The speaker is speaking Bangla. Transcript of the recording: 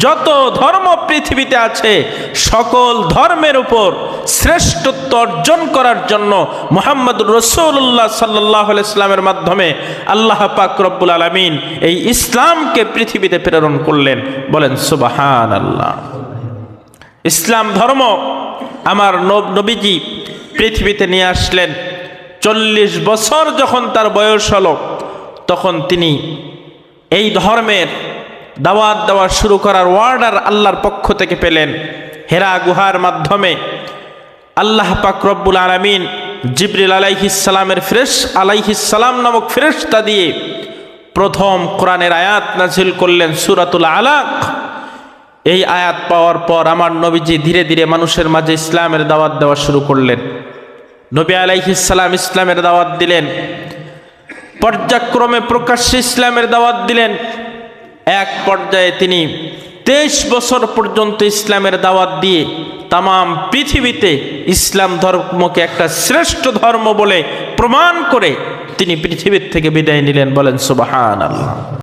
যত ধর্ম পৃথিবীতে আছে সকল ধর্মের উপর শ্রেষ্ঠত্ব অর্জন করার জন্য মুহাম্মদুর রাসূলুল্লাহ সাল্লাল্লাহু আলাইহি ওয়াসাল্লামের মাধ্যমে আল্লাহ পাক রব্বুল আলামিন এই ইসলামকে পৃথিবীতে প্রেরণ করলেন। বলেন সুবহানাল্লাহ। ইসলাম ধর্ম আমার নবীজি পৃথিবীতে নিয়ে আসলেন। 40 বছর যখন তার বয়স হলো তখন তিনি এই ধর্মের দাওয়াত দেওয়া শুরু করার অর্ডার আল্লাহর পক্ষ থেকে পেলেন। হেরা গুহার মাধ্যমে আল্লাহ পাক রব্বুল আলামিন জিবরিল আলাইহিস সালাম নামক ফেরেশতা দিয়ে প্রথম কোরআনের আয়াত নাজিল করলেন, সূরাতুল আলাক। এই আয়াত পাওয়ার পর আমার নবীজি ধীরে ধীরে মানুষের মাঝে ইসলামের দাওয়াত দেওয়া শুরু করলেন। নবী আলাইহিস সালাম ইসলামের দাওয়াত দিলেন, পর্যায়ক্রমে প্রকাশ্যে ইসলামের দাওয়াত দিলেন। এক পর্যায়ে তিনি 23 বছর পর্যন্ত ইসলামের দাওয়াত দিয়ে তামাম পৃথিবীতে ইসলাম ধর্মকে একটা শ্রেষ্ঠ ধর্ম বলে প্রমাণ করে তিনি পৃথিবীর থেকে বিদায় নিলেন। বলেন সুবহানাল্লাহ।